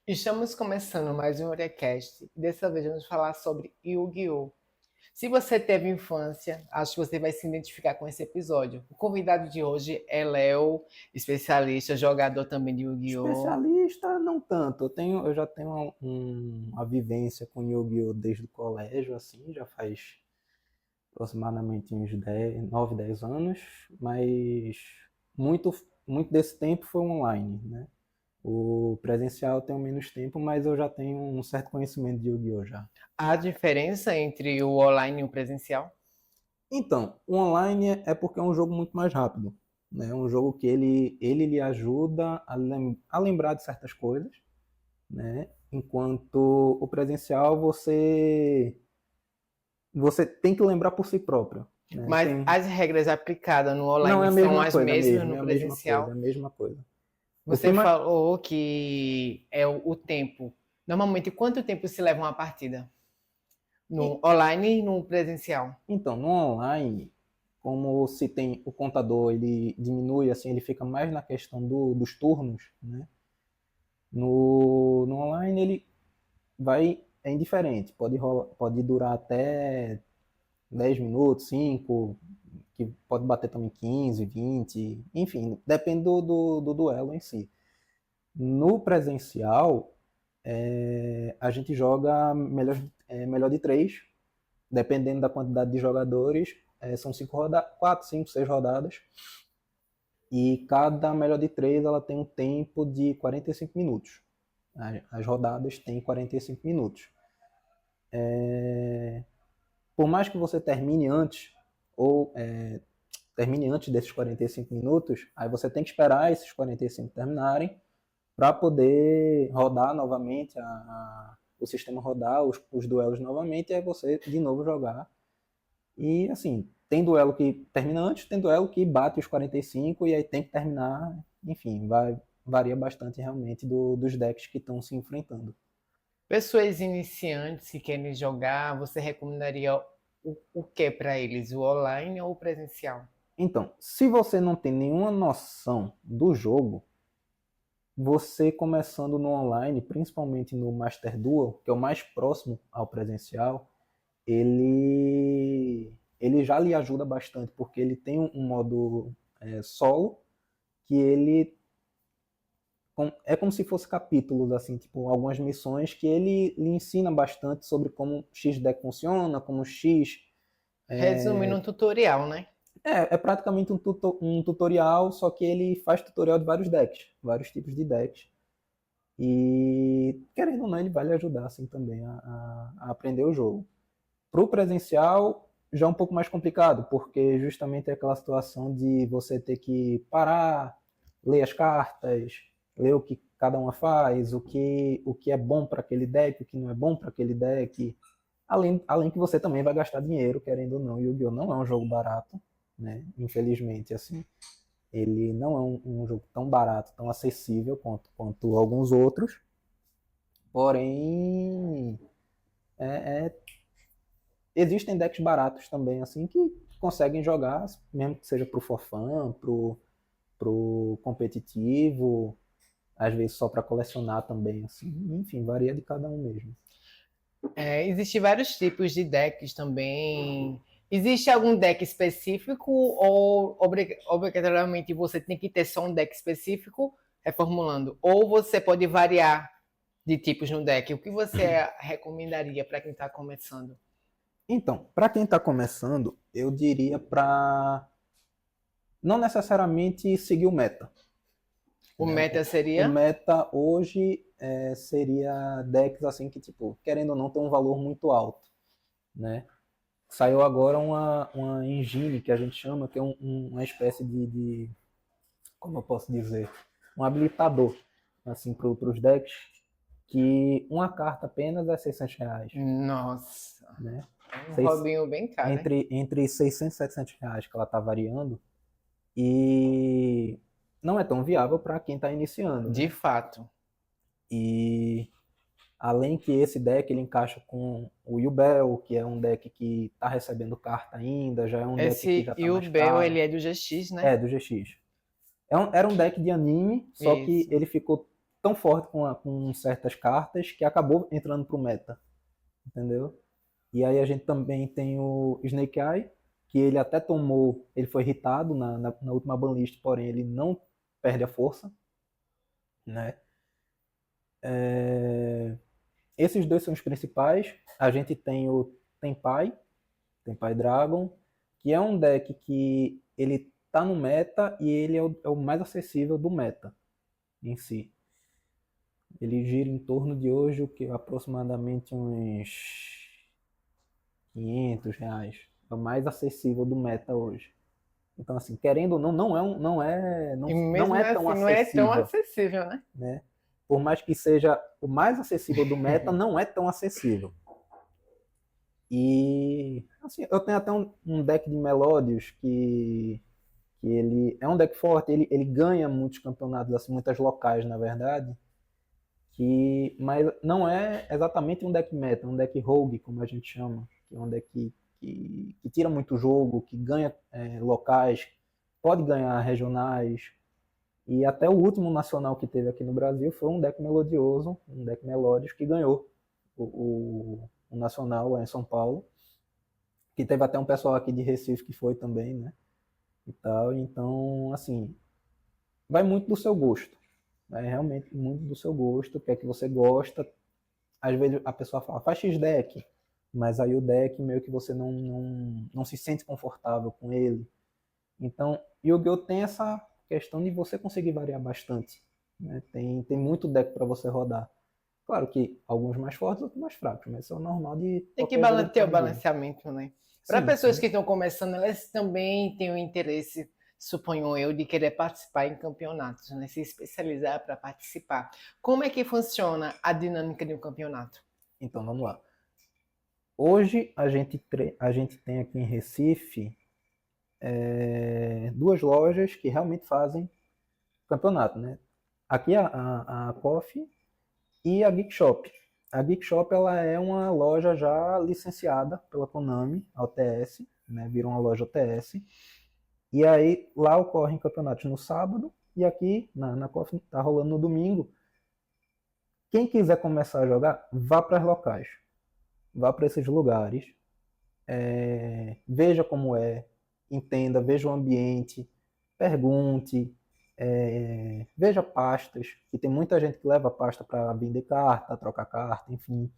Estamos começando mais um Orecast. Dessa vez vamos falar sobre Yu-Gi-Oh! Se você teve infância, acho que você vai se identificar com esse episódio. O convidado de hoje é Léo, especialista, jogador também de Yu-Gi-Oh! Especialista, não tanto. Eu já tenho uma vivência com Yu-Gi-Oh! Desde o colégio, assim, já faz aproximadamente uns 9, 10 anos, mas muito, muito desse tempo foi online, né? O presencial eu tenho menos tempo, mas eu já tenho um certo conhecimento de Yu-Gi-Oh! Já. A diferença entre o online e o presencial? Então, o online é porque é um jogo muito mais rápido, né? É um jogo que ele lhe ajuda a lembrar de certas coisas, né? Enquanto o presencial você tem que lembrar por si próprio, né? Mas as regras aplicadas no Não é online a são mesma as coisa mesmas mesmo, no é a mesma coisa, é presencial? a mesma coisa. O que Você mais... falou que é o tempo. Normalmente, quanto tempo se leva uma partida? No online e no presencial? Então, no online, como se tem o contador, ele diminui, assim, ele fica mais na questão dos turnos, né? No online ele é indiferente, pode durar até 10 minutos, 5, que pode bater também 15, 20, enfim, depende do duelo em si. No presencial, a gente joga melhor de 3, dependendo da quantidade de jogadores, são 4, 5, 6 rodadas, e cada melhor de 3 ela tem um tempo de 45 minutos. As rodadas têm 45 minutos. Por mais que você termine antes, ou termine antes desses 45 minutos, aí você tem que esperar esses 45 terminarem para poder rodar novamente, o sistema rodar os duelos novamente, e aí você de novo jogar. E assim, tem duelo que termina antes, tem duelo que bate os 45 e aí tem que terminar, enfim, varia bastante realmente dos decks que estão se enfrentando. Pessoas iniciantes que querem jogar, você recomendaria o que para eles? O online ou o presencial? Então, se você não tem nenhuma noção do jogo, você começando no online, principalmente no Master Duel, que é o mais próximo ao presencial, ele já lhe ajuda bastante, porque ele tem um modo solo, que ele é como se fosse capítulos, assim, tipo, algumas missões que ele lhe ensina bastante sobre como X deck funciona, como X... Resumindo um tutorial, né? É praticamente um tutorial, só que ele faz tutorial de vários decks, vários tipos de decks. E, querendo ou não, ele vai lhe ajudar, assim, também a aprender o jogo. Pro presencial, já é um pouco mais complicado, porque justamente é aquela situação de você ter que parar, ler as cartas, ler o que cada uma faz, o que é bom para aquele deck, o que não é bom para aquele deck. Além que você também vai gastar dinheiro, querendo ou não. Yu-Gi-Oh! Não é um jogo barato, né? Infelizmente, assim. Ele não é um jogo tão barato, tão acessível quanto alguns outros. Porém, é, é existem decks baratos também, assim, que conseguem jogar, mesmo que seja pro for fun, pro competitivo, às vezes só para colecionar também, assim. Enfim, varia de cada um mesmo. Existem vários tipos de decks também. Existe algum deck específico ou obrigatoriamente você tem que ter só um deck específico, reformulando? Ou você pode variar de tipos no deck? O que você recomendaria para quem está começando? Então, para quem está começando, eu diria para não necessariamente seguir o meta. O Né? meta O seria? meta hoje seria decks assim que, tipo, querendo ou não, tem um valor muito alto. Né? Saiu agora uma engine que a gente chama, que é uma espécie como eu posso dizer, um habilitador assim, para os decks, que uma carta apenas é R$ 600. Nossa, Né? um Seis, Robinho bem caro, hein? entre 600 e R$ 700 que ela está variando, e não é tão viável para quem está iniciando. De Né? fato. E além que esse deck ele encaixa com o Yubel, que é um deck que está recebendo carta ainda, já é um deck que Esse já está mais Yubel, caro. ele é do GX, né? É, do GX. Era um deck de anime, só que Isso. ele ficou tão forte com certas cartas que acabou entrando pro meta, entendeu? E aí a gente também tem o Snake Eye, que ele até tomou, ele foi hitado na última banlist, porém ele não perde a força, né? Esses dois são os principais. A gente tem o Tenpai Dragon, que é um deck que ele tá no meta e ele é o mais acessível do meta em si. Ele gira em torno de hoje o que aproximadamente uns R$ 500. É o mais acessível do meta hoje. Então, assim, querendo ou não, E não mesmo é tão assim, não é tão acessível, acessível, né? né? Por mais que seja o mais acessível do meta, não é tão acessível. E, assim, eu tenho até um deck de Melodios que ele é um deck forte, ele ganha muitos campeonatos, assim, muitas locais, na verdade, mas não é exatamente um deck meta, é um deck rogue, como a gente chama, que é um deck que tira muito jogo, que ganha locais, pode ganhar regionais, e até o último nacional que teve aqui no Brasil foi um deck melodioso, um deck Melodios, que ganhou o nacional lá em São Paulo, que teve até um pessoal aqui de Recife que foi também, né? E tal, então, assim, vai muito do seu gosto. Vai realmente muito do seu gosto, o que é que você gosta. Às vezes a pessoa fala, faz X-Deck, mas aí o deck meio que você não se sente confortável com ele. Então, Yu-Gi-Oh! Tem essa questão de você conseguir variar bastante. Né? Tem muito deck para você rodar. Claro que alguns mais fortes, outros mais fracos, mas isso é o normal de Tem que qualquer jogo de ter o card game. balanceamento, né? Para Sim, pessoas sim. que estão começando, elas também têm o interesse, suponho eu, de querer participar em campeonatos, né? Se especializar para participar. Como é que funciona a dinâmica de um campeonato? Então, vamos lá. Hoje a gente tem aqui em Recife duas lojas que realmente fazem campeonato, né? Aqui a Coffee e a Geek Shop. A Geek Shop ela é uma loja já licenciada pela Konami, a OTS, né? Virou uma loja OTS. E aí lá ocorrem campeonatos no sábado e aqui na Coffee tá rolando no domingo. Quem quiser começar a jogar, vá para os locais, vá para esses lugares, veja como é, entenda, veja o ambiente, pergunte, veja pastas, que tem muita gente que leva pasta para vender carta, trocar carta, enfim.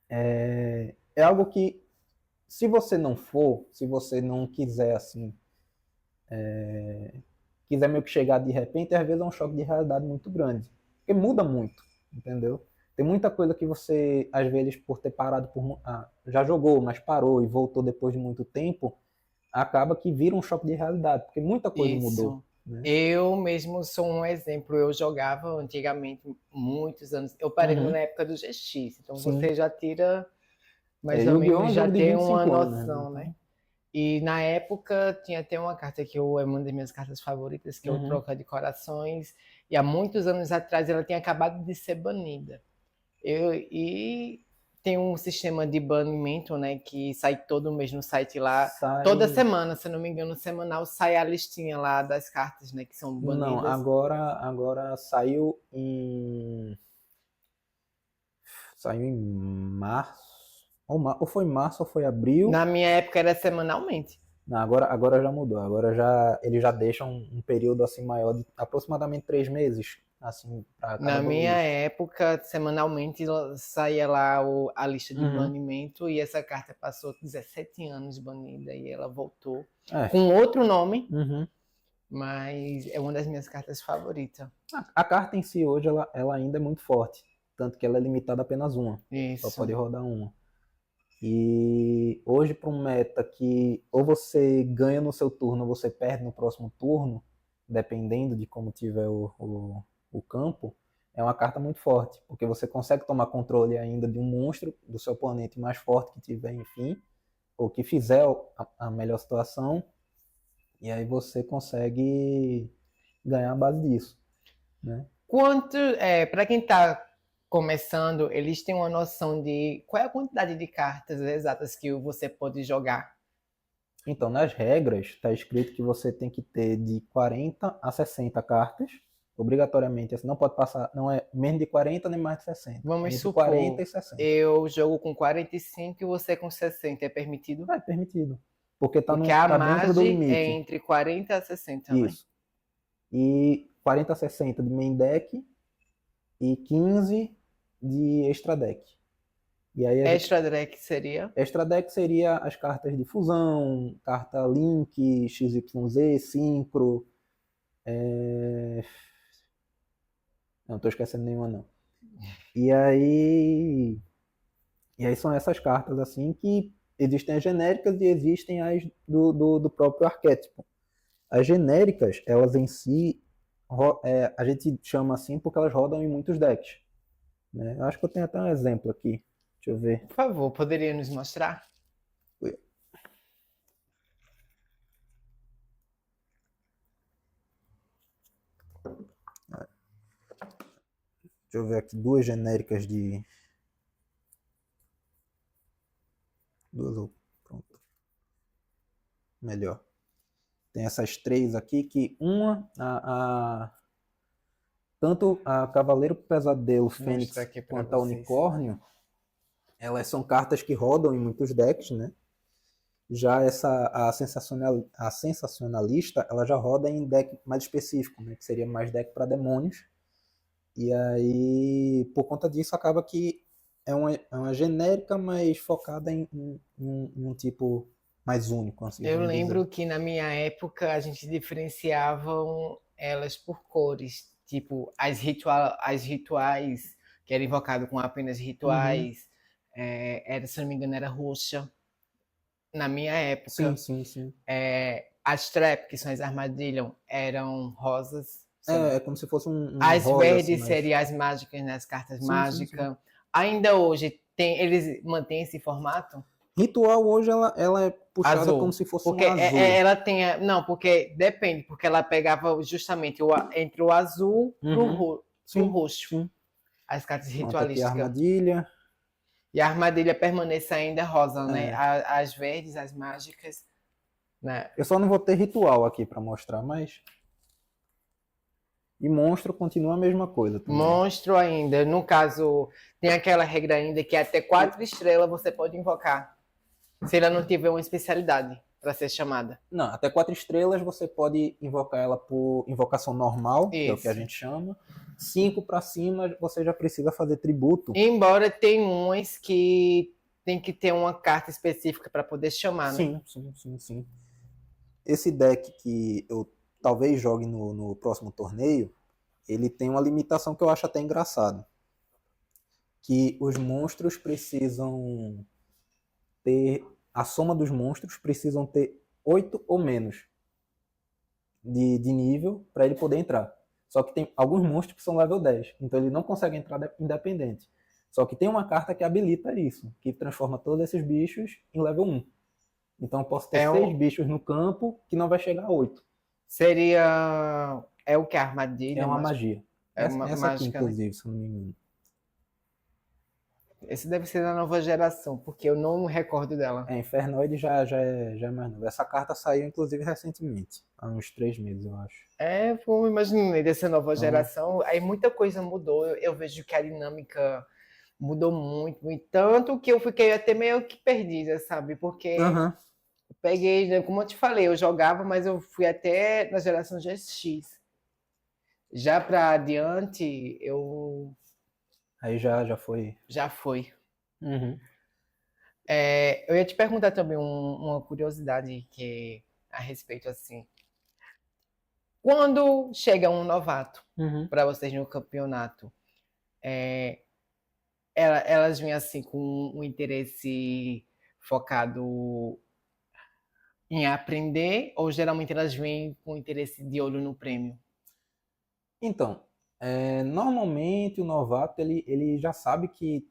É algo que, se você não for, se você não quiser assim, quiser meio que chegar de repente, às vezes é um choque de realidade muito grande, porque muda muito, entendeu? Tem muita coisa que você, às vezes, por ter parado já jogou, mas parou e voltou depois de muito tempo, acaba que vira um choque de realidade, porque muita coisa mudou, Isso. né? Eu mesmo sou um exemplo. Eu jogava antigamente, muitos anos. Eu parei na Uhum. época do GX, então Sim. você já tira mais ou Yu-Gi-Oh! É menos, um já jogo de tem uma 25 anos, né? noção, né? Então, E na época tinha até uma carta que é uma das minhas cartas favoritas, que é o uhum. Troca de Corações. E há muitos anos atrás ela tinha acabado de ser banida. E tem um sistema de banimento, né, que sai todo mês no site lá. Toda Sai. semana, se não me engano, semanal, sai a listinha lá das cartas, né, que são Não, banidas. agora saiu em. Saiu em março. Ou foi março ou foi abril. Na minha época era semanalmente. Não, agora já mudou. Agora já eles já deixam um período assim maior de aproximadamente 3 meses, assim, para cada Na minha banlist. época, semanalmente saía lá a lista de Uhum. banimento e essa carta passou 17 anos banida e ela voltou É. com outro nome, Uhum. mas é uma das minhas cartas favoritas. A carta em si hoje ela ainda é muito forte, tanto que ela é limitada a apenas uma. Só Isso. pode rodar uma. E hoje para um meta que ou você ganha no seu turno ou você perde no próximo turno, dependendo de como tiver o campo, é uma carta muito forte, porque você consegue tomar controle ainda de um monstro do seu oponente mais forte que tiver, enfim, ou que fizer a melhor situação, e aí você consegue ganhar a base disso, né? Para quem está começando, eles têm uma noção de qual é a quantidade de cartas exatas que você pode jogar. Então, nas regras, está escrito que você tem que ter de 40 a 60 cartas, obrigatoriamente. Assim, não pode passar, não é menos de 40 nem mais de 60. Vamos Entre supor, 40 e 60. eu jogo com 45 e você com 60, é permitido? É permitido. Porque Porque a tá dentro do margem é limite. entre 40 a 60, né? Isso. E 40 a 60 de main deck e 15 de extra deck. E aí Extra deck seria? extra deck seria as cartas de fusão, carta Link, XYZ, Synchro. Não tô esquecendo nenhuma, não. E aí. E aí são essas cartas assim que existem as genéricas e existem as do próprio arquétipo. As genéricas, elas em si, a gente chama assim porque elas rodam em muitos decks. Né? Eu acho que eu tenho até um exemplo aqui. Deixa eu ver. Por favor, poderia nos mostrar? Deixa eu ver aqui duas genéricas de. Duas, pronto. Melhor. Tem essas três aqui que tanto a Cavaleiro Pesadelo, Fênix quanto a Unicórnio, elas são cartas que rodam em muitos decks, né? Já a Sensacionalista, ela já roda em deck mais específico, né? Que seria mais deck para demônios. E aí, por conta disso, acaba que é uma genérica, mas focada em um tipo mais único. Assim, Eu lembro dizer. que na minha época a gente diferenciavam elas por cores, tipo as rituais, que era invocado com apenas rituais, era, se não me engano, era roxa. Na minha época, Sim. as trap, que são as armadilhas, eram rosas. É como se fosse As rosa, verdes assim, seriam as mágicas, né? As cartas sim. mágicas. Ainda hoje, eles mantêm esse formato? Ritual hoje ela é puxada Azul. como se fosse porque um azul. Ela tem. Não, porque depende, porque ela pegava justamente entre o azul pro roxo. Sim. As cartas Pronto, ritualísticas. aqui a armadilha. E a armadilha permanece ainda rosa, né? É. As verdes, as mágicas. Né? Eu só não vou ter ritual aqui para mostrar, mas. E monstro continua a mesma coisa também. Monstro ainda. No caso, tem aquela regra ainda que até 4 estrelas você pode invocar. Se ela não tiver uma especialidade para ser chamada. Não, até 4 estrelas você pode invocar ela por invocação normal, que é o que a gente chama. 5 para cima você já precisa fazer tributo. Embora tem umas que tem que ter uma carta específica para poder chamar, né? Sim. Esse deck que eu talvez jogue no próximo torneio, ele tem uma limitação que eu acho até engraçado. Que os monstros precisam ter... A soma dos monstros precisam ter 8 ou menos de nível para ele poder entrar. Só que tem alguns monstros que são level 10, então ele não consegue entrar independente. Só que tem uma carta que habilita isso, que transforma todos esses bichos em level 1. Então eu posso ter 6 bichos no campo que não vai chegar a 8. Seria... É o que? A armadilha? É uma magia. É uma essa mágica, aqui, inclusive, se eu não me engano. Esse deve ser da nova geração, porque eu não me recordo dela. Infernoid já é mais novo. Essa carta saiu, inclusive, recentemente. Há uns 3 meses, eu acho. Eu imaginei dessa nova geração. Aí muita coisa mudou. Eu vejo que a dinâmica mudou muito. E tanto que eu fiquei até meio que perdida, sabe? Porque eu peguei, né, como eu te falei, eu jogava, mas eu fui até na geração GX. Já para adiante, eu... Aí já foi. Já foi. Eu ia te perguntar também uma curiosidade que a respeito assim. Quando chega um novato para vocês no campeonato, elas vêm assim com um interesse focado em aprender ou geralmente elas vêm com interesse de olho no prêmio? Então, normalmente o novato ele já sabe que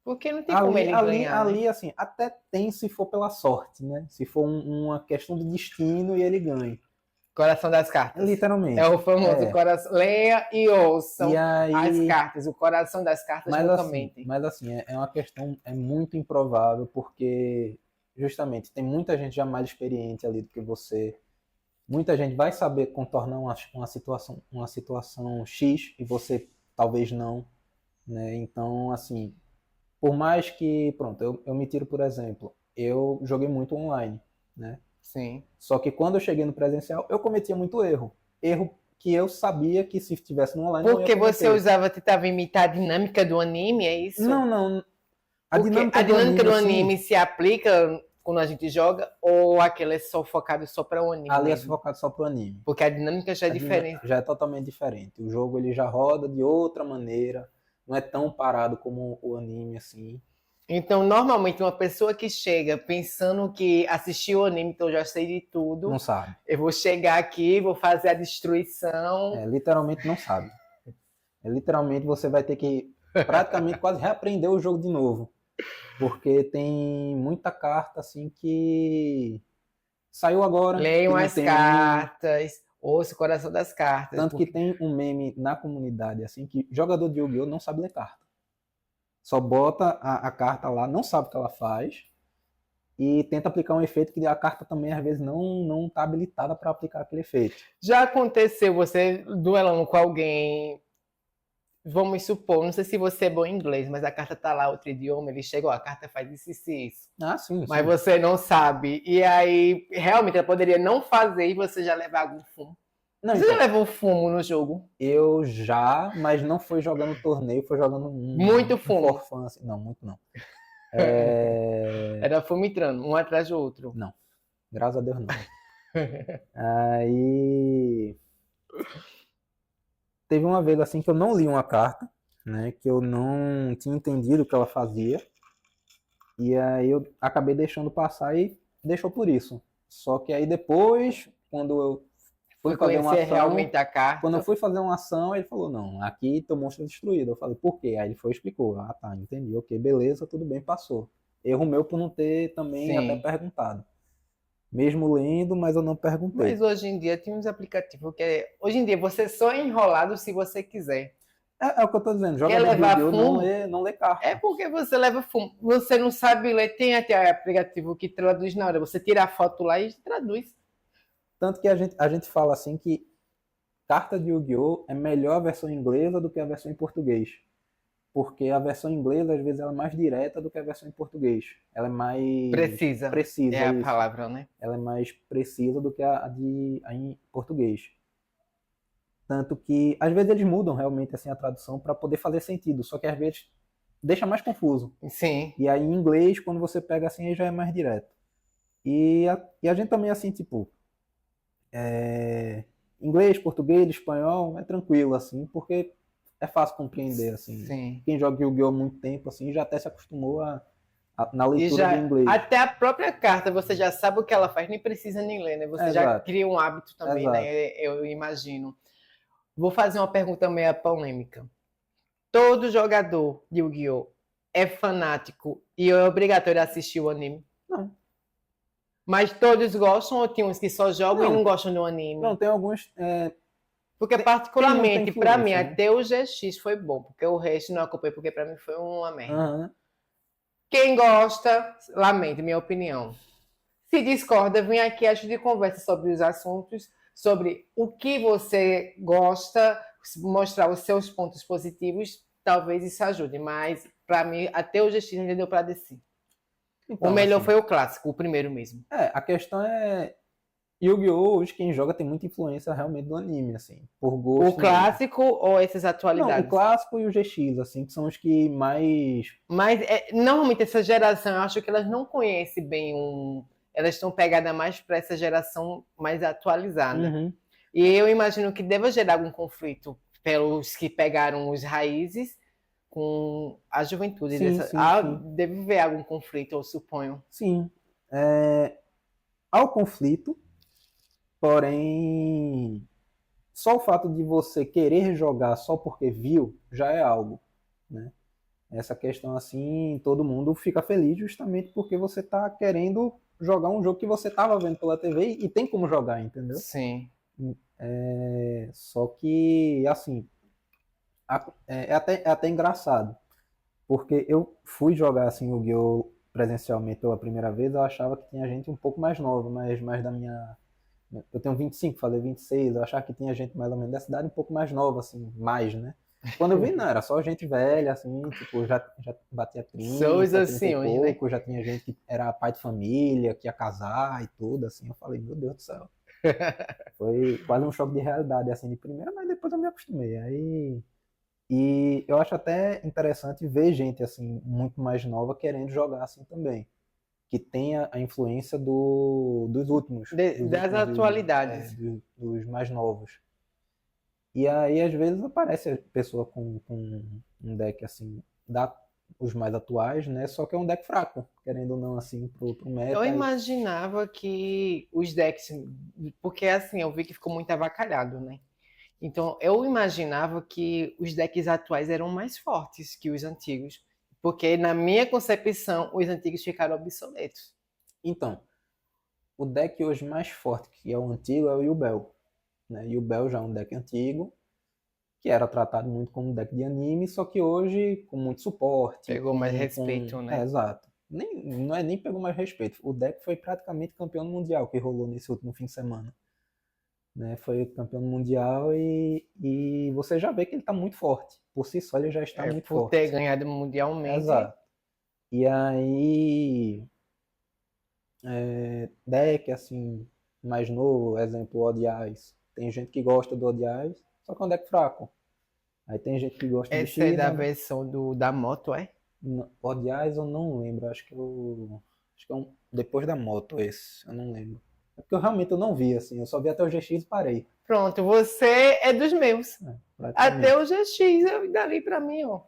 porque não tem como ele ganhar, ali, né? assim, até tem se for pela sorte, né? Se for uma questão de destino e ele ganha. Coração das cartas. Literalmente. É o famoso coração. Leia e ouçam as cartas. O coração das cartas nunca mente. Mas assim, é uma questão muito improvável, porque justamente, tem muita gente já mais experiente ali do que você. Muita gente vai saber contornar uma situação X e você talvez não, né? Então, assim, por mais que, pronto, eu me tiro por exemplo, eu joguei muito online, né? Sim. Só que quando eu cheguei no presencial, eu cometia muito erro. Erro que eu sabia que se estivesse no online eu não ia Porque você cometer. tentava imitar a dinâmica do anime, é isso? Não. A Porque a dinâmica do dinâmica anime, do assim, anime se aplica quando a gente joga, ou aquele é só focado só para o anime ali é mesmo? focado só pro anime. Porque a dinâmica já é A dinâmica diferente. já é totalmente diferente. O jogo ele já roda de outra maneira, não é tão parado como o anime, assim. Então, normalmente, uma pessoa que chega pensando que assistiu o anime, então eu já sei de Não tudo, sabe. eu vou chegar aqui, vou fazer a destruição. Literalmente não sabe. Literalmente você vai ter que praticamente quase reaprender o jogo de novo. Porque tem muita carta assim que saiu agora, que Leiam não as tem anime. cartas, ouça o coração das cartas. Tanto que Porque... tem um meme na comunidade assim que jogador de Yu-Gi-Oh! Não sabe ler carta. Só bota a carta lá, não sabe o que ela faz e tenta aplicar um efeito que a carta também às vezes não está habilitada para aplicar aquele efeito. Já aconteceu você duelando com alguém, vamos supor, não sei se você é bom em inglês, mas a carta tá lá, outro idioma, ele chegou, a carta faz isso e isso. Ah, sim, Mas sim. você não sabe. E aí, realmente, ela poderia não fazer e você já levar algum fumo. Não, Você então, já levou fumo no jogo? eu já, mas não foi jogando torneio, foi jogando Muito um fumo. for fun, assim. Não, muito não. Era fumo entrando, um atrás do outro. Não, graças a Deus não. Aí teve uma vez assim que eu não li uma carta, né, que eu não tinha entendido o que ela fazia, e aí eu acabei deixando passar e deixou por isso. Só que aí depois, quando eu fui Foi fazer uma conhecer ação, realmente a quando eu carta. fui fazer uma ação, ele falou, não, aqui teu monstro é destruído. Eu falei, por quê? Aí ele foi e explicou. Ah, tá, entendi, ok, beleza, tudo bem, passou. Erro meu por não ter também até Sim. perguntado. Mesmo lendo, mas eu não perguntei. Mas hoje em dia tem uns aplicativos que hoje em dia você só é enrolado se você quiser. É o que eu tô dizendo, Quer jogador de levar Yu-Gi-Oh! fumo? Não lê É carta. porque você leva fumo. Você não sabe ler, tem até aplicativo que traduz na hora. Você tira a foto lá e traduz. Tanto que a gente fala assim que carta de Yu-Gi-Oh! É melhor a versão inglesa do que a versão em português. Porque a versão inglesa, às vezes, ela é mais direta do que a versão em português. Ela é mais Precisa. É precisa, a isso. palavra, né? Ela é mais precisa do que a em português. Tanto que, às vezes, eles mudam realmente assim, a tradução para poder fazer sentido. Só que, às vezes, deixa mais confuso. Sim. E aí, em inglês, quando você pega assim, aí já é mais direto. E a gente também, assim, tipo, inglês, português, espanhol, é tranquilo, assim, porque é fácil compreender, assim. Sim. Quem joga Yu-Gi-Oh! Há muito tempo, assim, já até se acostumou na E leitura do já, inglês. até a própria carta, você já sabe o que ela faz, nem precisa nem ler, né? Você já Exato, cria um hábito também, exato. né? Eu imagino. Vou fazer uma pergunta meio polêmica. Todo jogador de Yu-Gi-Oh! É fanático e é obrigatório assistir o anime? Não, Mas todos gostam ou tem uns que só jogam e não não, gostam do anime? não tem alguns. Porque, Tem muita particularmente, para mim, influência, né? até o GX foi bom, porque o resto não acompanhei, porque para mim foi uma merda. Aham. Quem gosta, lamento, minha opinião. Se discorda, vem aqui, a gente conversa sobre os assuntos, sobre o que você gosta, mostrar os seus pontos positivos, talvez isso ajude, mas para mim, até o GX ainda deu para descer. O Então, melhor assim, foi o clássico, o primeiro mesmo. a questão é. Yu-Gi-Oh! Hoje quem joga tem muita influência realmente do anime, assim, por O gosto mesmo. clássico ou essas Não, o atualidades? clássico e o GX, assim, que são os que mais. Mas normalmente essa geração, eu acho que elas não conhecem bem elas estão pegadas mais para essa geração mais atualizada. Uhum. E eu imagino que deva gerar algum conflito pelos que pegaram os raízes com a juventude Sim, dessa. sim, sim. Deve haver algum conflito, eu suponho. Sim. Há o conflito, porém, só o fato de você querer jogar só porque viu já é algo, né? Essa questão assim, todo mundo fica feliz justamente porque você está querendo jogar um jogo que você estava vendo pela TV e tem como jogar, entendeu? Sim. Só que, assim, é até engraçado, porque eu fui jogar assim o Yu-Gi-Oh! presencialmente pela primeira vez, eu achava que tinha gente um pouco mais nova, mas mais da minha. Eu tenho 25, falei 26, eu achava que tinha gente mais ou menos da cidade um pouco mais nova, assim, mais, né? Quando eu vi, não, era só gente velha, assim, tipo, já batia São os 30 e anciões, né? pouco, já tinha gente que era pai de família, que ia casar e tudo, assim. Eu falei, meu Deus do céu. Foi quase um choque de realidade, assim, de primeira, mas depois eu me acostumei. Aí, e eu acho até interessante ver gente, assim, muito mais nova querendo jogar assim também. Que tenha a influência dos últimos, Das atualidades. dos mais novos. E aí, às vezes, aparece a pessoa com um deck, assim, da, os mais atuais, né? Só que é um deck fraco, querendo ou não, assim, pro Eu meta. imaginava que os decks, porque assim, eu vi que ficou muito avacalhado, né? Então, eu imaginava que os decks atuais eram mais fortes que os antigos, porque na minha concepção, os antigos ficaram obsoletos. Então, o deck hoje mais forte, que é o antigo, é o Yubel. Né? Yubel já é um deck antigo, que era tratado muito como deck de anime, só que hoje, com muito suporte, Pegou mais respeito, É, né? exato. Não é nem pegou mais respeito. O deck foi praticamente campeão mundial que rolou nesse último fim de semana. Né? Foi campeão mundial e você já vê que ele está muito forte. Por si só, ele já está É, muito por ter forte. ganhado mundialmente. Exato. E aí, deck, assim, mais novo, exemplo, Odiais. Tem gente que gosta do Odiais, só que é um deck fraco. Aí tem gente que gosta do Essa é X, da versão da moto, é? Odiais eu não lembro, acho que é um depois da moto esse, eu não lembro. É porque eu realmente eu não vi assim, eu só vi até o GX e parei. Pronto, você é dos meus. É, Até praticamente. o GX, dali pra mim, ó.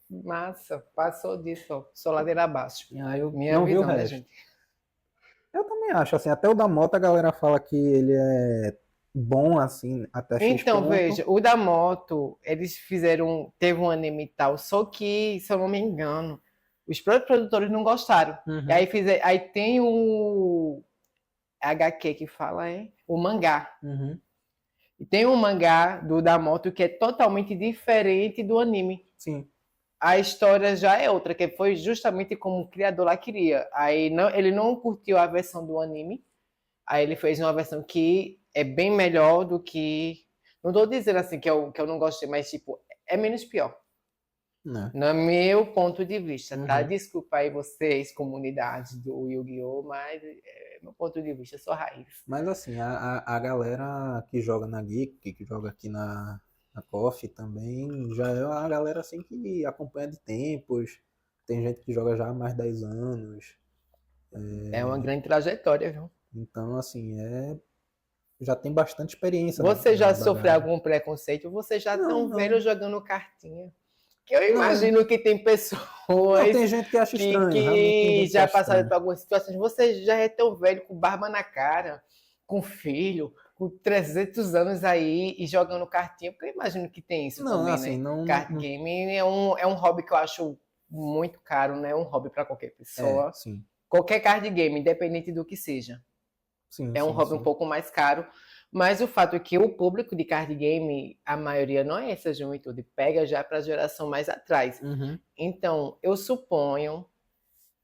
Massa, passou disso, ó. Só ladeira abaixo. E aí eu Minha não vi o visão, né, resto. gente? Eu também acho assim, até o da moto a galera fala que ele é bom assim até X Então, ponto. veja, o da moto, eles fizeram, teve um anime e tal, só que, se eu não me engano, os próprios produtores não gostaram. E Uhum, aí, aí tem o HQ que fala, é? O mangá. uhum, E tem um mangá do da moto que é totalmente diferente do anime. sim. A história já é outra, que foi justamente como o criador lá queria. Aí não, ele não curtiu a versão do anime, aí ele fez uma versão que é bem melhor do que. Não estou dizendo assim que eu não gostei, mas tipo, é menos pior. Né? No meu ponto de vista, tá? Uhum. Desculpa aí vocês, comunidade do Yu-Gi-Oh!, mas meu ponto de vista, eu sou raiz. Mas assim, a galera que joga na Geek, que joga aqui na KOF também, já é uma galera assim que acompanha de tempos. Tem gente que joga já há mais de 10 anos. É uma grande trajetória, viu? Então, assim, já tem bastante experiência Você já na sofreu bagagem. algum preconceito? Você já Não, tão velho não. jogando cartinha? Que eu Não, imagino que tem não, pessoas tem gente que acha estranho, realmente tem que gente que já acha passaram estranho. por algumas situações. Você já é tão velho, com barba na cara, com filho, com 300 anos aí e jogando cartinha, porque eu imagino que tem isso Não, também, assim, né? não, Card game é um hobby que eu acho muito caro, né? É um hobby para qualquer pessoa. sim, Qualquer card game, independente do que seja. sim, É um sim, hobby um sim. pouco mais caro, mas o fato é que o público de card game, a maioria não é essa juventude, pega já para a geração mais atrás. Uhum. Então, eu suponho,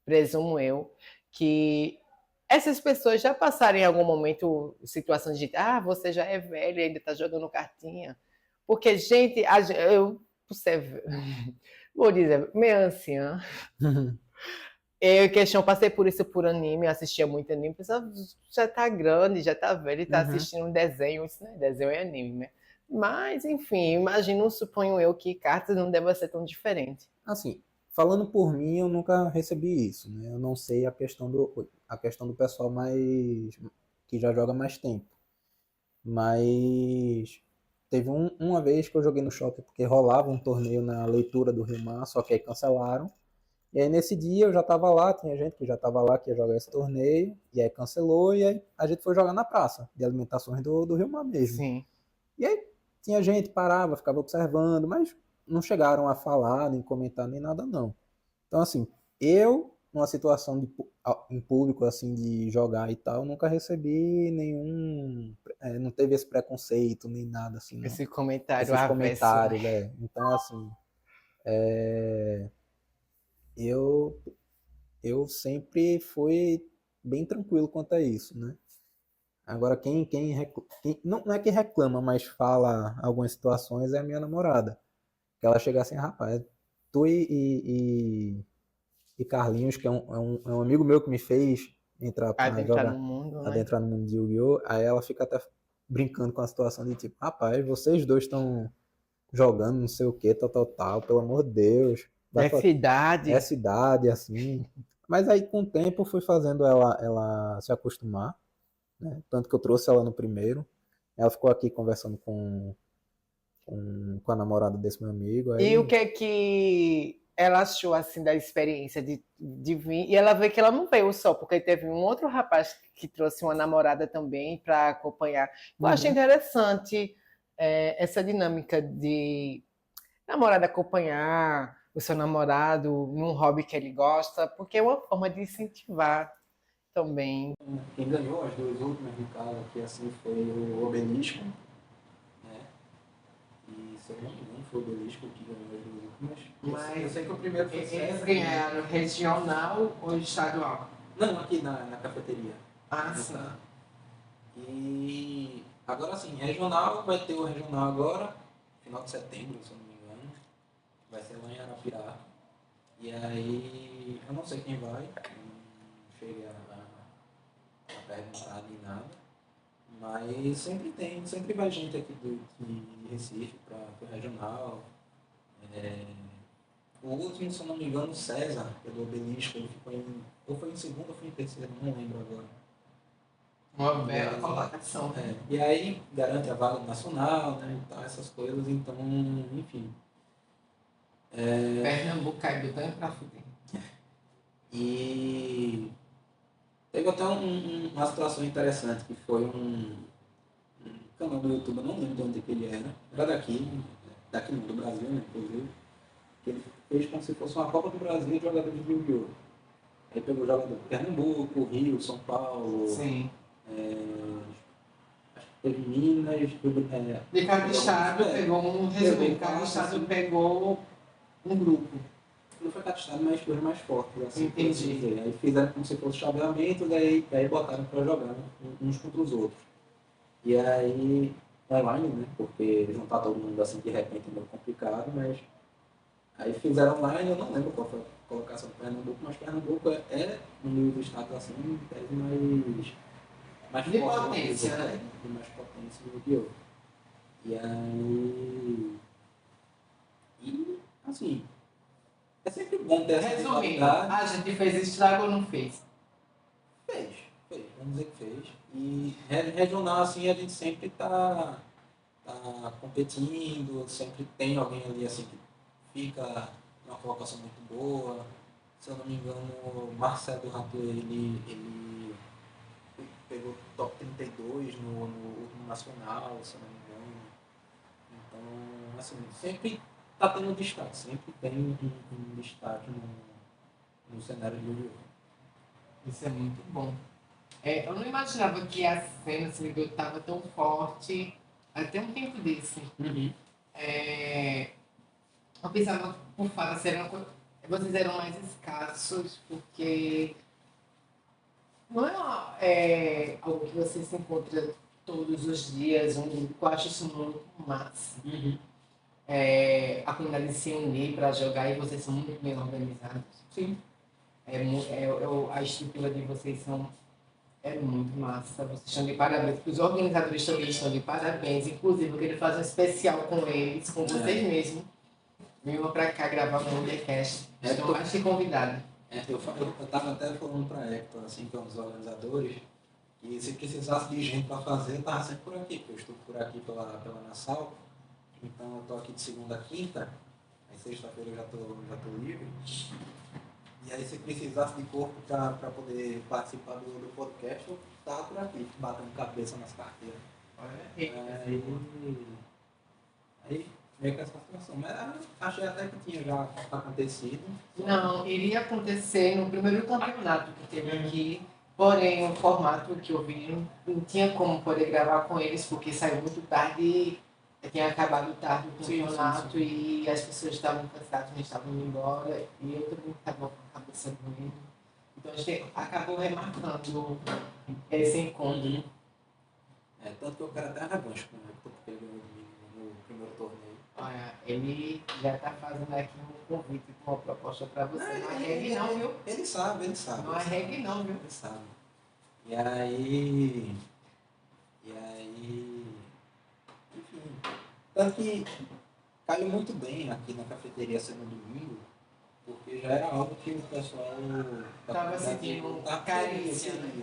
presumo eu, que essas pessoas já passaram em algum momento situações de, você já é velho e ainda está jogando cartinha. Porque, gente, você, vou dizer, meio anciã, eu questão, passei por isso por anime, assistia muito anime, pessoal já tá grande, já tá velho e tá Uhum. assistindo um desenho, isso não é desenho, é anime, né? Mas, enfim, imagino, suponho eu, que cartas não deva ser tão diferente. Assim, falando por mim, eu nunca recebi isso, né? Eu não sei a questão do pessoal mais que já joga mais tempo. Mas teve uma vez que eu joguei no shopping porque rolava um torneio na leitura do Rio Mar, só que aí cancelaram. E aí nesse dia eu já tava lá, tinha gente que já tava lá que ia jogar esse torneio, e aí cancelou, e aí a gente foi jogar na praça de alimentações do Rio Mar mesmo. Sim. E aí tinha gente, parava, ficava observando, mas não chegaram a falar, nem comentar, nem nada não. Então assim, eu, numa situação em público, assim, de jogar e tal, nunca recebi não teve esse preconceito, nem nada assim, não. Esse comentário Esses avesso, comentários, né? Então assim, eu eu sempre fui bem tranquilo quanto a isso, né? Agora, não é que reclama, mas fala algumas situações é a minha namorada. Que ela chega assim, rapaz, tu e Carlinhos, que é um amigo meu que me fez entrar pra Adentrar no jogar, mundo, né? adentrar no mundo de Yu-Gi-Oh! Aí ela fica até brincando com a situação de tipo, rapaz, vocês dois estão jogando não sei o que, tal, tal, tal, pelo amor de Deus. Nessa idade, Essa idade, assim. Mas aí com o tempo eu fui fazendo ela se acostumar, né? Tanto que eu trouxe ela no primeiro. Ela ficou aqui conversando com a namorada desse meu amigo. e o Aí, que é que ela achou assim da experiência de vir? E ela vê que ela não veio só, porque teve um outro rapaz que trouxe uma namorada também para acompanhar. Eu achei uhum. interessante essa dinâmica de namorada acompanhar o seu namorado num hobby que ele gosta, porque é uma forma de incentivar também. Quem ganhou as duas últimas, no caso aqui, assim, foi o Obelisco, né? E se eu não me engano, foi o Obelisco que ganhou as duas últimas. Eu sei que o primeiro foi Eles César. ganharam regional ou estadual? Não, aqui na cafeteria. Ah, No sim. caso. E agora sim, regional, vai ter o regional agora, final de setembro, se eu não me engano. Vai ser lá em Arapiraca. E aí, eu não sei quem vai, não cheguei a perguntar nem nada. Mas sempre vai gente aqui de Recife para o regional. É, o último, se eu não me engano, César, que é do Obelisco, ele ficou ou foi em segundo ou foi em terceiro, não lembro agora. Uma bela colocação. E aí garante a vaga nacional, né, e tal, essas coisas, então, enfim. Pernambuco caiu tanto pra fuder. E teve até uma situação interessante, que foi um canal do YouTube, eu não lembro de onde que ele era daqui não, do Brasil, né, inclusive, que ele fez como se fosse uma Copa do Brasil de jogadores de Yu-Gi-Oh! Aí pegou jogador de Pernambuco, Rio, São Paulo, Sim. teve Minas, De cada estado pegou resumindo, cada quatro, estado assim. pegou um grupo. Não foi catastado, mas foi mais fortes, assim, por assim Entendi. dizer. Aí fizeram como se fosse chaveamento, daí botaram para jogar uns contra os outros. E aí, online, né? Porque juntar todo mundo assim de repente é meio complicado, mas aí fizeram online, eu não lembro qual foi a colocação do Pernambuco, mas Pernambuco é um dos estados assim, em tese mais De forte potência, do né? de mais potência do que eu. E aí. E assim, é sempre bom ter essa Resumindo, rivalidade. a gente fez estrago ou não fez? Fez, vamos dizer que fez. E regional assim a gente sempre tá competindo, sempre tem alguém ali assim que fica numa colocação muito boa. Se eu não me engano, o Marcelo Rato, ele pegou top 32 no último nacional, se eu não me engano. Então, assim, sempre tá tendo destaque, sempre tem um destaque no cenário de Yu-Gi-Oh! Isso é muito bom. Eu não imaginava que a cena assim, estava tão forte até um tempo desse. Uhum. Eu pensava que por fora vocês eram mais escassos, porque não algo que você se encontra todos os dias, um grupo. Eu acho isso muito massa. Uhum. A comunidade se unir para jogar e vocês são muito bem organizados. Sim. A estrutura de vocês é muito massa. Vocês estão de parabéns. Os organizadores também estão de parabéns. Inclusive, eu queria fazer um especial com eles, com vocês mesmos. Venham para cá gravar um podcast. Estão mais que convidados. Eu estava até falando para a Hector, assim, que é um dos organizadores, que se precisasse de gente para fazer, eu estava sempre por aqui, porque eu estou por aqui pela Nassau, então eu estou aqui de segunda a quinta, aí sexta-feira eu já tô livre. E aí se precisasse de corpo para poder participar do podcast, eu estava por aqui, batendo cabeça nas carteiras. Aí meio que essa situação. Mas achei até que tinha já acontecido. Não, iria acontecer no primeiro campeonato que teve aqui, porém o formato que eu vi não tinha como poder gravar com eles, porque saiu muito tarde, tinha acabado tarde o campeonato e as pessoas estavam cansadas, não estavam indo embora, e eu também estava com a cabeça doendo. Então a gente acabou remarcando esse encontro. Tanto que eu quero até a revanche com ele, porque ele ganhou no primeiro torneio. Olha, ele já tá fazendo aqui um convite com uma proposta para você. Não arregue não, viu? Ele sabe. Não arregue não, viu? Ele sabe. E aí, enfim, tanto que caiu muito bem aqui na cafeteria ser no domingo, porque já era algo que o pessoal Tava sentindo carícia, né?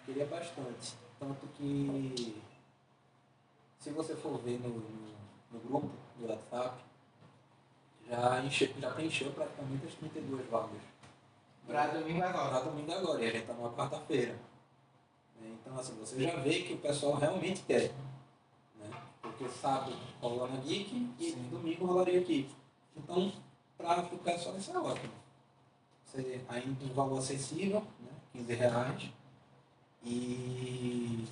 Queria bastante. Tanto que, se você for ver no grupo do WhatsApp, já preencheu praticamente as 32 vagas. Para domingo agora. Para domingo agora, e a gente está numa quarta-feira. Então, assim, você já vê que o pessoal realmente quer. Né? Porque sábado rola na Geek e domingo rolaria aqui. Então, para o pessoal isso é ótimo. Você, ainda um valor acessível, né? R$ 15. E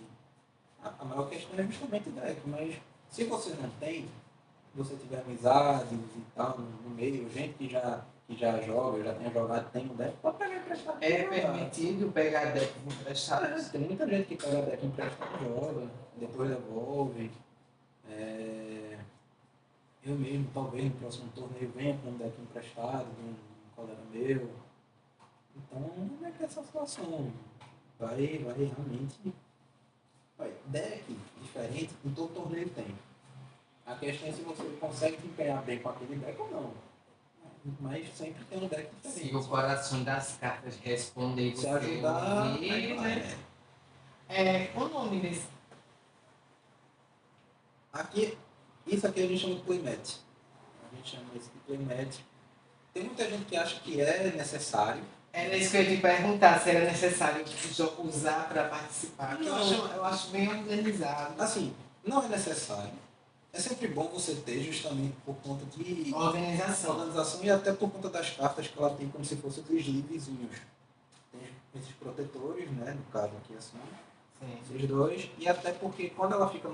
a maior questão é justamente deck. Mas se você não tem, você tiver amizades e tal no meio, gente que já joga, já tem jogado, tem um deck, pode pegar emprestado. É permitido pegar decks emprestados? Tem muita gente que pega deck emprestado e joga, depois devolve. Eu mesmo, talvez no próximo torneio venha com um deck emprestado de um colega meu. Então, não é que essa situação vai realmente. Deck diferente, em todo torneio tem. A questão é se você consegue desempenhar bem com aquele deck ou não. Mas sempre tem um deck diferente. Se o coração das cartas responder Se ajudar, ouvir, né? Qual o nome desse? Isso aqui a gente chama de playmat. A gente chama isso de playmat. Tem muita gente que acha que é necessário. Era isso que eu ia te perguntar, se era necessário usar para participar. Eu acho bem organizado. Assim, não é necessário. É sempre bom você ter, justamente por conta de organização e até por conta das cartas que ela tem como se fossem os sleevezinhos. Tem esses protetores, né? No caso aqui assim. Sim. Esses dois. E até porque quando ela fica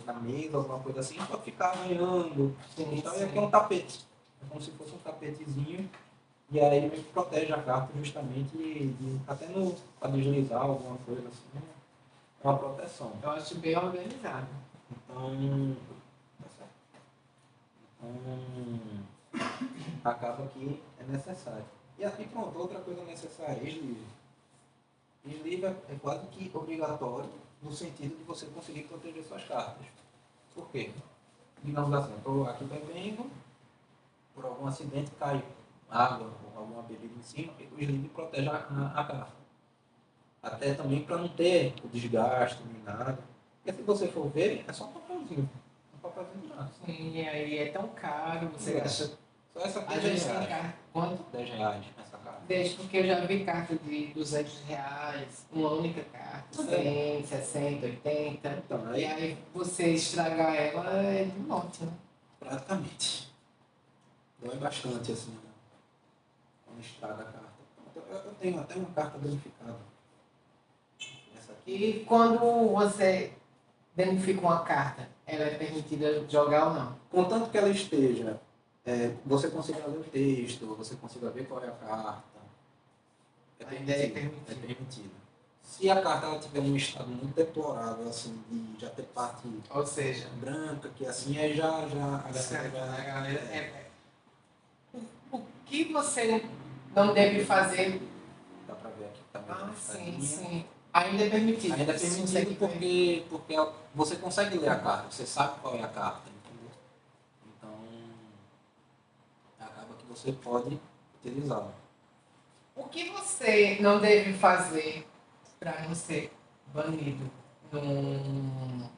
na mesa, alguma coisa assim, pode ficar arranhando. Então, e aqui é um tapete. É como se fosse um tapetezinho. E aí ele protege a carta justamente até para deslizar alguma coisa assim. É uma proteção. Eu acho bem organizado. Então, acaba que é necessário. E pronto, outra coisa necessária, sleeve. Sleeve é quase que obrigatório no sentido de você conseguir proteger suas cartas. Por quê? Digamos assim, eu estou aqui bebendo, por algum acidente cai água ou alguma bebida em cima, e o sleeve protege a carta. Até também para não ter o desgaste nem nada. Porque se você for ver, é só um papelzinho. Um papelzinho de nada. Sim, e aí é tão caro, você gasta. Só essa às vezes tem carta. Quanto? R$ 10 essa carta. 10, porque eu já vi carta de R$ 200, uma única carta. 100, 60, 80. Então, aí, e aí você estragar ela é de morte, né? Praticamente. Dói bastante assim, né? Quando estraga a carta. Eu tenho até uma carta danificada. Essa aqui. E quando você danifica uma carta, ela é permitida jogar ou não? Contanto que ela esteja, você consiga ler o texto, você consiga ver qual é a carta. É permitido. Se a carta ela tiver em um estado muito deplorável, assim, de já ter parte, ou seja, branca, que assim, aí já a galera o que você não deve fazer? Dá pra ver aqui também. Sim. Ainda é permitido. Ainda é permitido porque você consegue ler a carta, você sabe qual é a carta, entendeu? Então, acaba que você pode utilizá-la. O que você não deve fazer para não ser banido numa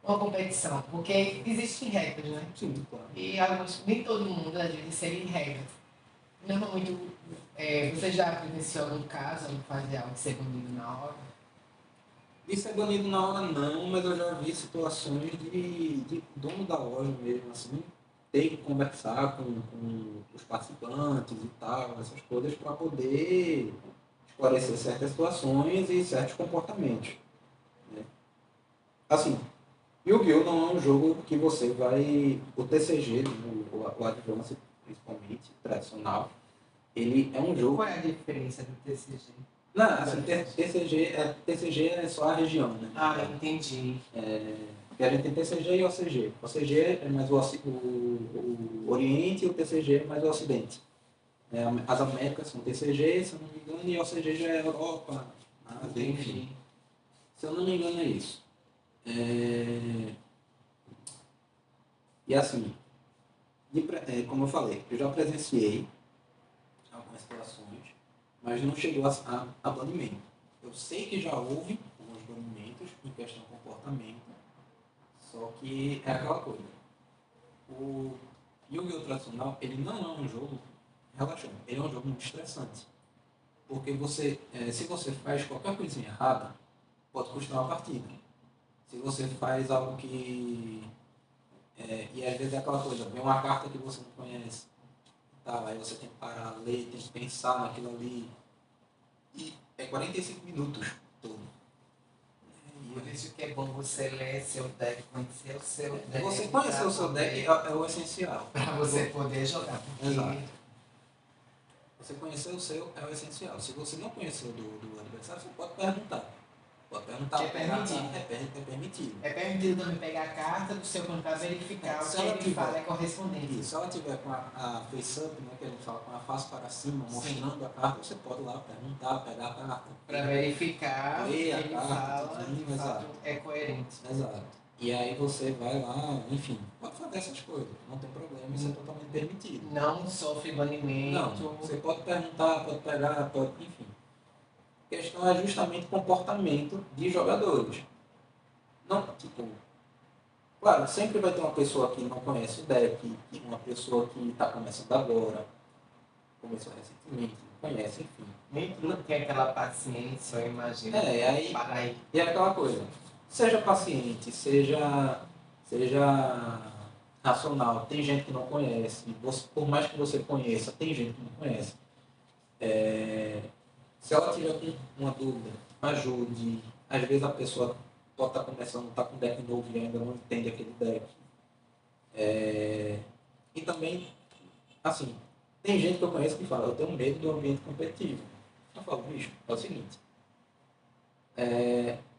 competição? Porque existem regras, né? Sim, claro. E nem todo mundo, às vezes, segue regras. Normalmente, você já presenciou algum caso de fazer algo de ser banido na hora? De ser banido na hora não, mas eu já vi situações de dono da loja mesmo, assim, ter que conversar com os participantes e tal, essas coisas, para poder esclarecer certas situações e certos comportamentos. Né? Assim, Yu-Gi-Oh! Não é um jogo que você vai... O TCG, o Advance, principalmente, tradicional, Ele é um jogo... Qual é a diferença do TCG? Não, assim, TCG é só a região, né? Ah, entendi. Porque a gente tem TCG e OCG. O OCG é mais o Oriente e o TCG é mais o Ocidente. As Américas são TCG, se eu não me engano, e OCG já é Europa, Ásia, enfim. Se eu não me engano é isso. E assim, como eu falei, eu já presenciei algumas situações, mas não chegou a banimento. Eu sei que já houve alguns banimentos em questão de comportamento, só que é aquela coisa. O Yu-Gi-Oh! Tradicional, ele não é um jogo relaxante, ele é um jogo muito estressante. Porque se você faz qualquer coisinha errada, pode custar uma partida. Se você faz algo que... e às vezes é aquela coisa, vem uma carta que você não conhece, tá? Aí você tem que parar, ler, tem que pensar naquilo ali. E é 45 minutos todo. Por isso que é bom você ler seu deck, conhecer o seu deck. Você conhecer o seu deck é o essencial. Para você poder jogar. Porque... Exato. Você conhecer o seu é o essencial. Se você não conhecer o do adversário, você pode perguntar. Pode perguntar. Que é permitido. É permitido. É permitido também pegar a carta do seu banco para verificar o que ele fala é correspondente. E se ela tiver com a face-up, né, que a gente fala, com a face para cima, mostrando a carta, você pode lá perguntar, pegar a carta. Para verificar ler o a que ele carta, fala, de fato, é coerente. Exato. E aí você vai lá, enfim, pode fazer essas coisas, não tem problema, isso é totalmente permitido. Não sofre banimento. Não, você pode perguntar, pode pegar, pode, enfim. A questão é justamente o comportamento de jogadores. Não, tipo, claro, sempre vai ter uma pessoa que não conhece o deck, uma pessoa que está começando agora, começou recentemente, não conhece, enfim. Nem não tem aquela paciência, eu imagino. Aí, e é aquela coisa, seja paciente, seja racional. Tem gente que não conhece, por mais que você conheça, tem gente que não conhece. Se ela tiver com uma dúvida, ajude. Às vezes a pessoa pode estar começando, está com um deck novo e ainda não entende aquele deck. E também, assim, tem gente que eu conheço que fala, eu tenho medo do ambiente competitivo. Eu falo, bicho, é o seguinte,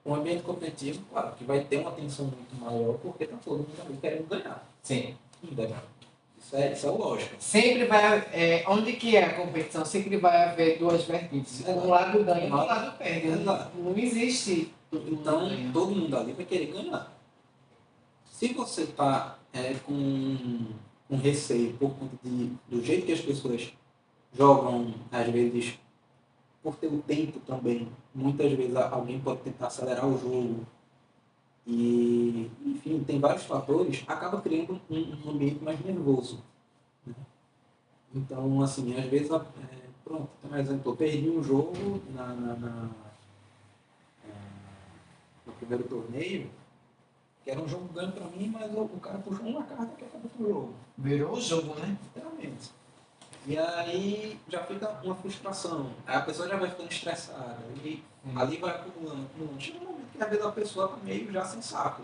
um ambiente competitivo, claro, que vai ter uma tensão muito maior, porque está todo mundo ali querendo ganhar. Sim. Isso é lógico. Sempre vai, onde que é a competição, sempre vai haver duas vertentes. Um lado ganha e um lado perde. Não existe. Então, todo mundo ali vai querer ganhar. Se você está com receio por conta do jeito que as pessoas jogam, às vezes, por ter o tempo também, muitas vezes alguém pode tentar acelerar o jogo. E, enfim, tem vários fatores, acaba criando um ambiente mais nervoso. Né? Então, assim, às vezes, pronto, por exemplo, eu perdi um jogo no primeiro torneio, que era um jogo ganho para mim, mas o cara puxou uma carta que acabou com o jogo. Virou o jogo, né? Literalmente. E aí já fica uma frustração. Aí a pessoa já vai ficando estressada. E ali vai acumulando. Chega um momento que às vezes a pessoa está meio já sem saco.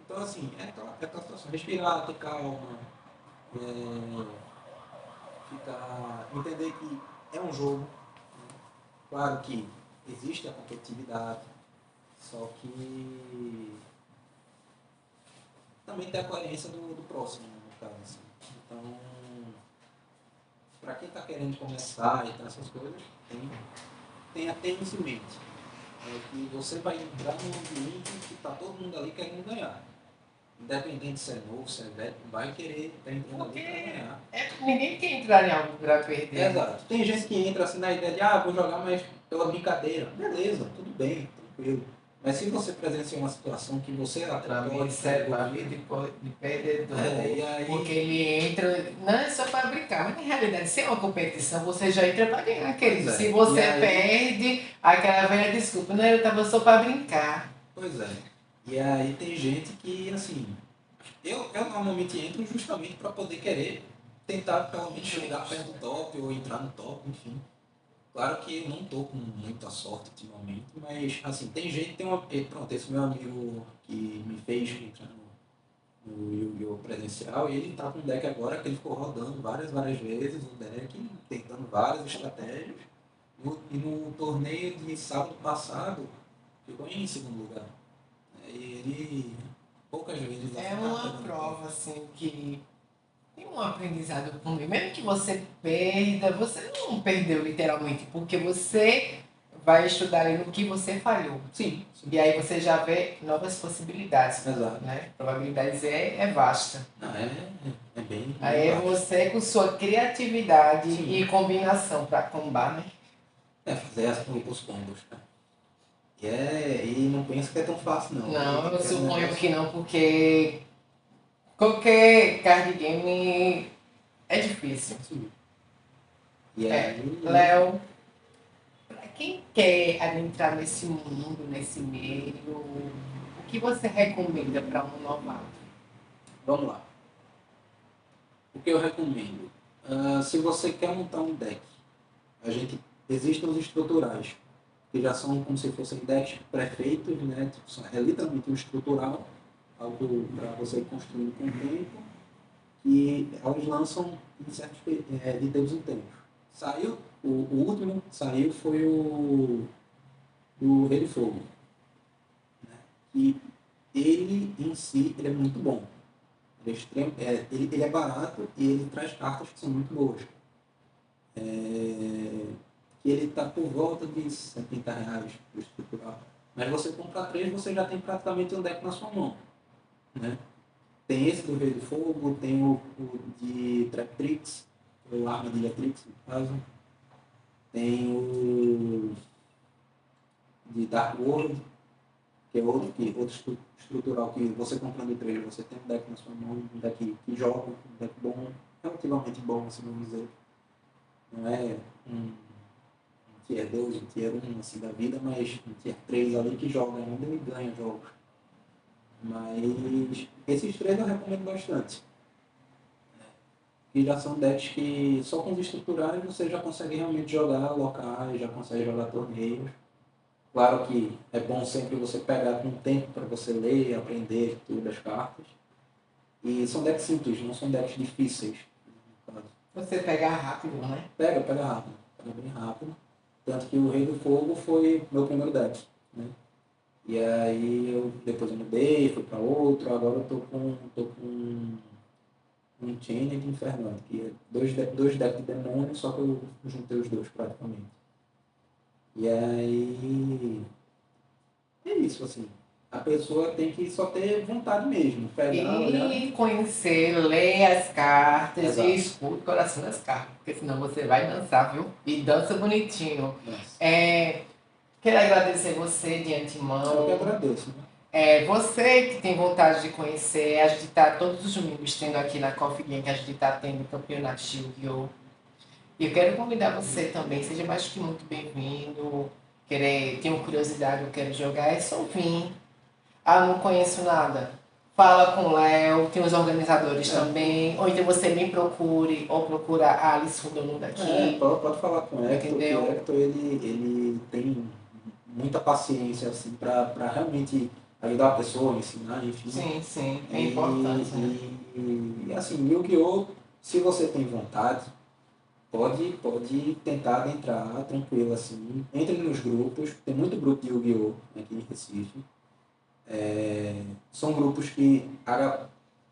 Então, assim, é aquela situação. Respirar, ter calma. Entender que é um jogo. Né? Claro que existe a competitividade. Só que também tem a coerência do próximo, no caso. Assim. Então, para quem está querendo começar e tal, essas coisas, tenha isso em mente. Que você vai entrar num ambiente que está todo mundo ali querendo ganhar. Independente se é novo, se é velho, vai querer estar entrando ali para ganhar. Ninguém quer entrar em algo para perder. Exato. Tem gente que entra assim na ideia de, vou jogar mais pela brincadeira. Beleza, tudo bem, tranquilo. Mas se você presencia uma situação que você pode ser de perdedor, porque ele entra, não é só para brincar, mas na realidade, se é uma competição, você já entra para ganhar, querido. Se você perde, aquela velha desculpa, não, eu estava só para brincar. Pois é. E aí tem gente que, assim, eu normalmente entro justamente para poder querer tentar pelo menos chegar perto do top ou entrar no top, enfim. Claro que eu não estou com muita sorte ultimamente, mas assim, tem gente, pronto, esse meu amigo que me fez entrar no Yu-Gi-Oh! Presencial, e ele tá com um deck agora que ele ficou rodando várias vezes o deck, tentando várias estratégias. E no torneio de sábado passado, ficou em segundo lugar. E ele, poucas vezes, É assim, tá uma pegando prova, assim, que tem um aprendizado comigo. Mesmo que você perda, você não perdeu literalmente, porque você vai estudar ali no que você falhou. Sim, sim. E aí você já vê novas possibilidades. Exato. Né? Probabilidades é vasta. Não, é bem Aí é baixo. você com sua criatividade Sim. e combinação para combar, né? Fazer os combos, né? E não pensa que é tão fácil, não. Não, eu É um suponho negócio- que não, porque qualquer card game é difícil. Sim. E É, aí, Léo, para quem quer adentrar nesse mundo, nesse meio, o que você recomenda para um novato? vamos lá. O que eu recomendo? Se você quer montar um deck, existem os estruturais, que já são como se fossem decks pré-feitos, né? É literalmente um estrutural, algo para você ir construindo com o tempo, e elas lançam em de tempos em tempos. Saiu, o último que saiu foi o Rei de Fogo. Né? E ele em si ele é muito bom. Ele é barato e ele traz cartas que são muito boas. Ele está por volta de R$ 70 por estrutural. Mas você compra 3, você já tem praticamente um deck na sua mão. Né? Tem esse do Rei do Fogo, tem o de Traptrix, ou Armadilha-Trix, no caso. Tem o de Dark World, que é outro estrutural que você comprando 3, você tem um deck na sua mão, um deck que joga, um deck bom, relativamente bom, assim vamos dizer. Não é um tier 2, um tier 1 assim, da vida, mas um tier 3 ali que joga ainda e ganha jogos. Mas esses 3 eu recomendo bastante. E já são decks que só com os estruturais você já consegue realmente jogar locais, já consegue jogar torneios. Claro que é bom sempre você pegar com tempo para você ler, aprender tudo as cartas. E são decks simples, não são decks difíceis. Você pega rápido, né? Pega rápido, pega bem rápido. Tanto que o Rei do Fogo foi meu primeiro deck. Né? E aí depois eu mudei, fui para outro, agora eu tô com um Chained de Infernal, que é dois decks de demônio, só que eu juntei os dois praticamente. E aí é isso, assim. A pessoa tem que só ter vontade mesmo, pegar, olhar. E conhecer, ler as cartas Exato. e escuta o coração das cartas, porque senão você vai dançar, viu? E dança bonitinho. Nossa. Quero agradecer você de antemão. Eu que agradeço, né? Você que tem vontade de conhecer, a gente está todos os domingos tendo aqui na Coffee Game, que a gente está tendo campeonato de Yu-Gi-Oh! E eu quero convidar você também, seja mais que muito bem-vindo. Tenho curiosidade, eu quero jogar, é só vir. Ah, não conheço nada. Fala com o Léo, tem os organizadores também. Ou então você me procure, ou procura a Alice Fundono daqui. Pode falar com o Hector, que Entendeu? o Hector ele tem muita paciência assim, para realmente ajudar a pessoa, ensinar, enfim. Sim, é importante. Né? E assim, Yu-Gi-Oh! Se você tem vontade, pode tentar adentrar tranquilo assim. Entre nos grupos, tem muito grupo de Yu-Gi-Oh! Aqui em Recife. São grupos que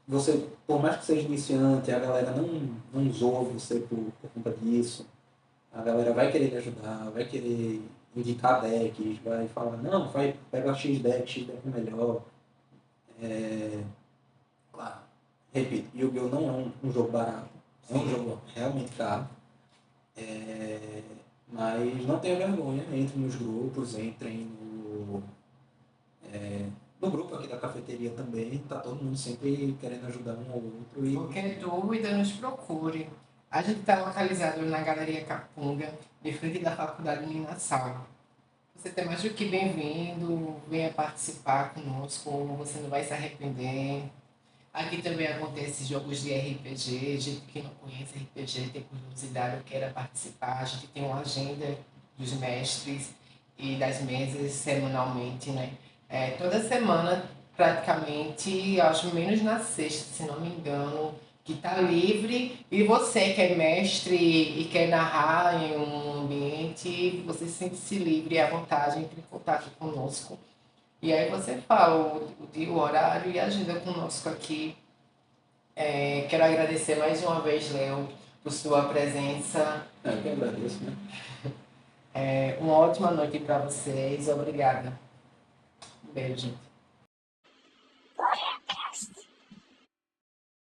você, por mais que seja iniciante, a galera não zoa você por conta disso. A galera vai querer lhe ajudar, vai querer indicar decks, vai falar, não, pega X deck é melhor. Claro, repito, Yu-Gi-Oh! Não é um jogo barato, é um jogo realmente caro. Mas não tenha vergonha, entre nos grupos, entrem no grupo aqui da cafeteria também, tá todo mundo sempre querendo ajudar um ao outro. Qualquer dúvida, nos procure. A gente está localizado na Galeria Capunga, de frente da Faculdade Minassal. Você é mais do que bem-vindo, venha participar conosco, você não vai se arrepender. Aqui também acontece jogos de RPG, gente que não conhece RPG, tem curiosidade ou queira participar. A gente tem uma agenda dos mestres e das mesas semanalmente, né? Toda semana praticamente, acho menos na sexta, se não me engano, que está livre. E você que é mestre e quer narrar em um ambiente, você sente-se livre e à vontade, entre em contato conosco. E aí você fala o dia, o horário e agenda conosco aqui. Quero agradecer mais uma vez, Léo, por sua presença. Eu que agradeço, né? Uma ótima noite para vocês. Obrigada. Um beijo.